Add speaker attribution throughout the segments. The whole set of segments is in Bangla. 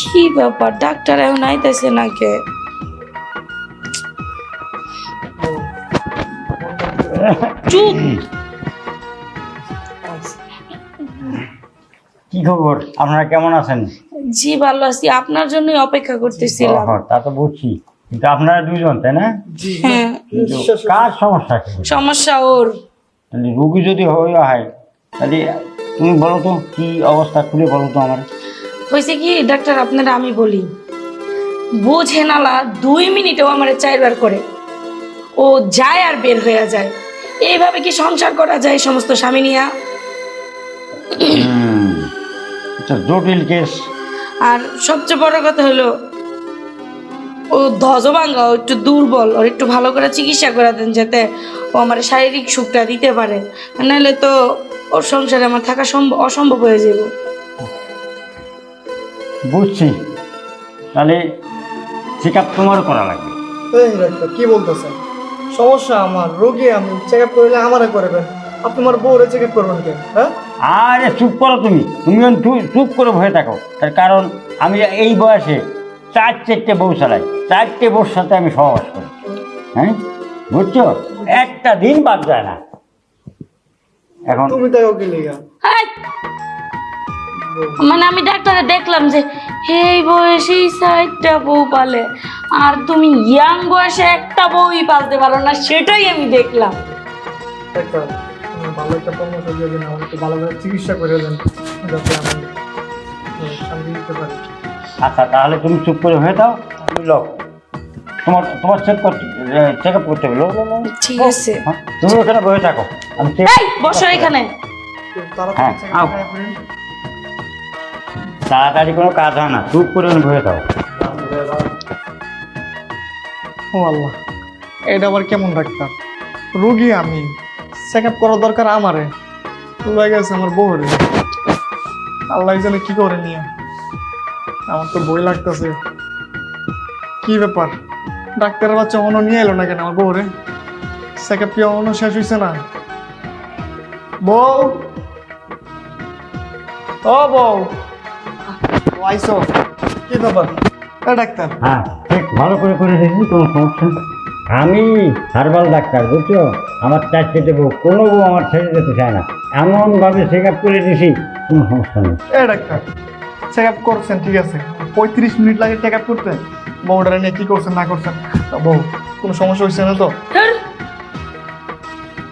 Speaker 1: কি ব্যাপার, ডাক্তার এখন আইতেছে না কে? চুপ।
Speaker 2: কি খবর, আপনারা কেমন আছেন?
Speaker 1: জি ভালো আছি, আপনার জন্যই অপেক্ষা করতেছিলাম।
Speaker 2: তা তো বুঝছি, কিন্তু আপনারা দুইজন তাই না?
Speaker 1: হ্যাঁ।
Speaker 2: কিন্তু কার সমস্যা কি?
Speaker 1: সমস্যা ওর।
Speaker 2: তাহলে রোগী যদি হয় তাহলে তুমি বলো তো কি অবস্থা, খুলে বলো তো আমার।
Speaker 1: হয়েছে কি ডাক্তার, আপনারা আমি বলি, বোঝে নালা 2 মিনিটেও আমার 4 বার করে ও যায় আর বের হয়ে যায়। এইভাবে কি সংসার করা যায় সমস্ত স্বামী নিয়া?
Speaker 2: এটা জটিল কেস।
Speaker 1: আর সবচেয়ে বড় কথা হলো ও ধ্বজভাঙ্গা, ও একটু দুর্বল, ওর একটু ভালো করে চিকিৎসা করে দেন যাতে ও আমার শারীরিক সুখটা দিতে পারে, নাহলে তো ওর সংসারে আমার থাকা অসম্ভব হয়ে যাব।
Speaker 2: বুঝছি, তাহলে চেক আপ তোমারও করা লাগবে।
Speaker 3: এই ডাক্তার কি বলতেছেন? সমস্যা আমার, রোগী আমি, চেক আপ করলে আমারে করবেন, আপনি আমার বউরে চেক আপ করবেন কেন? হ্যাঁ
Speaker 2: আরে চুপ করো তুমি, চুপ করে ভয়ে থাকো। তার কারণ আমি এই বয়সে 4-4টে বউ চালাই, 4টে বউর সাথে আমি সহবাস করি। হ্যাঁ বুঝছো, একটা দিন বাদ যায় না। এখন
Speaker 3: তুমি তাই ওকে লিগা
Speaker 1: এই, মানে আমি ডাক্তারে দেখলাম যে এই বয়সে 4টা বউ পালে, আর তুমি ইয়াং বয়সে একটা বউই পালতে পারো না, সেটাই আমি দেখলাম।
Speaker 3: ডাক্তার তুমি ভালো একটা পরামর্শ দিয়ে দিন, আমাকে একটু ভালো করে চিকিৎসা করে দেন যাতে আমি শান্তি দিতে পারি।
Speaker 2: আচ্ছা তাহলে তুমি চুপ করে হয়ে দাও, তুমি লো তোমার চেক আপ করতে হবে।
Speaker 1: ঠিক আছে,
Speaker 2: হ্যাঁ, তুমি ওখানে বসে থাকো, আমি
Speaker 1: এই বসো এখানে।
Speaker 3: তাড়াতাড়ি চেক আপ
Speaker 2: আও।
Speaker 3: করেন।
Speaker 2: তাড়াতাড়ি কোনো কাজ হয় না, চুপ করে বসে থাকো।
Speaker 3: ও আল্লাহ, এটা আবার কেমন ডাক্তার? রোগী আমি, চেক আপ করার দরকার আমারে, লয়ে গেছে আমার বউরে। আল্লাহ জানে কি করে নিয়ে, আমার তো ভয় লাগতেছে। কি ব্যাপার, ডাক্তারের বাচ্চা অন্য নিয়ে এলো না কেন আমার বউরে? চেক আপ কি অন্য শেষ হয়েছে না? বউ, ও বউ, আইসো, কি ব্যাপার? ডাক্তার
Speaker 2: হ্যাঁ ঠিক ভালো করে দিয়েছি, কোনো সমস্যা নেই। আমি হার্বাল ডাক্তার, বুঝছো? আমার 4টে বউ, কোনো বউ আমার ছেড়ে যেতে চায় না, এমনভাবে চেক আপ করে দিয়েছি, কোনো সমস্যা নেই।
Speaker 3: ডাক্তার চেক আপ করছেন ঠিক আছে, 35 মিনিট লাগে চেক আপ করতে, বউটারে নিয়ে কি করছেন না করছেন? বউ কোনো সমস্যা হয়েছে না তো?
Speaker 1: ধুর,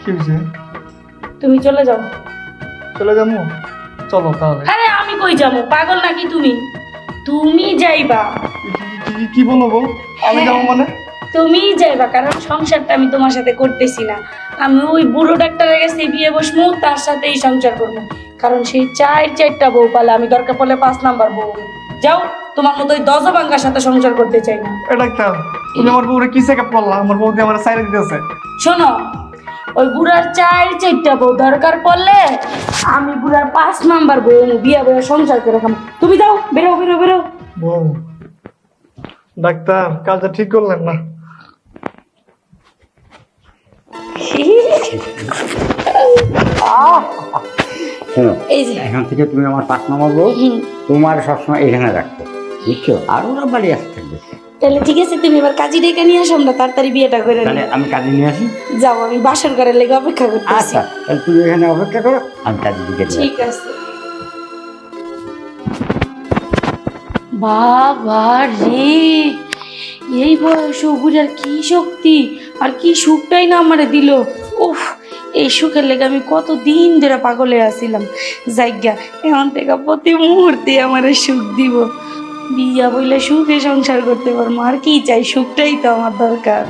Speaker 3: কি হয়েছে?
Speaker 1: তুমি চলে যাও।
Speaker 3: চলে যাবো, চলো তাহলে।
Speaker 1: আরে আমি কই যাবো, পাগল নাকি তুমি? তুমি যাইবা।
Speaker 3: কি বলো বউ, আমি যাবো মানে?
Speaker 1: তুমি যাইবা, কারণ সংসারটা আমি তোমার সাথে করতেছি না। আমি ওই বুড়ো ডাক্তারের কাছে বিয়ে বসবো, তার সাথেই সংসার করবো, কারণ সেই 4টা বউ পালে আমি দরকার পড়লে 5 নাম্বার বউ। যাও, তোমার মতো ওই দজভাঙ্গার সাথে সংসার করতে চাই না।
Speaker 3: ডাক্তার তুমি আমার বউরে কি চেক আপ করলা? আমার বউ দিয়ে আমার সাইরে দিতেছে।
Speaker 1: শোনো, ওই বুড়ার 4টা বউ দরকার পড়লে আমি বুড়ার 5 নাম্বার বউ বিয়ে বয়ে সংসার করে খাম। তুমি যাও, বেরো বেরো বেরো।
Speaker 3: বউ, ডাক্তার কাজটা ঠিক করলেন না।
Speaker 2: শোনো,
Speaker 1: এই যে
Speaker 2: এখন থেকে তুমি আমার 5 নম্বর বউ, তোমার সবসময় এখানে রাখবো, বুঝছো? আর ওরা বাড়ি আসতে থাকবে।
Speaker 1: তাহলে ঠিক আছে, তুমি এবার কাজী ডেকে নিয়ে আসো, আমরা তাড়াতাড়ি বিয়েটা করে নিই।
Speaker 2: তাহলে আমি কাজে নিয়ে আসি।
Speaker 1: যাও, আমি বাসর ঘরের লেগে অপেক্ষা করতেছি।
Speaker 2: আচ্ছা তাহলে তুমি এখানে অপেক্ষা করো, আমি কাজে দিকে যাই।
Speaker 1: ঠিক আছে। বাবা রে, এই বয়সে বুঝার কি শক্তি আর কি সুখটাই না আমারে দিল। উফ, এই সুখের লেগে আমি কতদিন ধরে পাগলে আছিলাম। জায়গা এমন থেকে প্রতি মুহূর্তে আমার সুখ দিব। বিয়া বইলে সুখে সংসার করতে পারবো, আর কি চাই? সুখটাই তো আমার দরকার।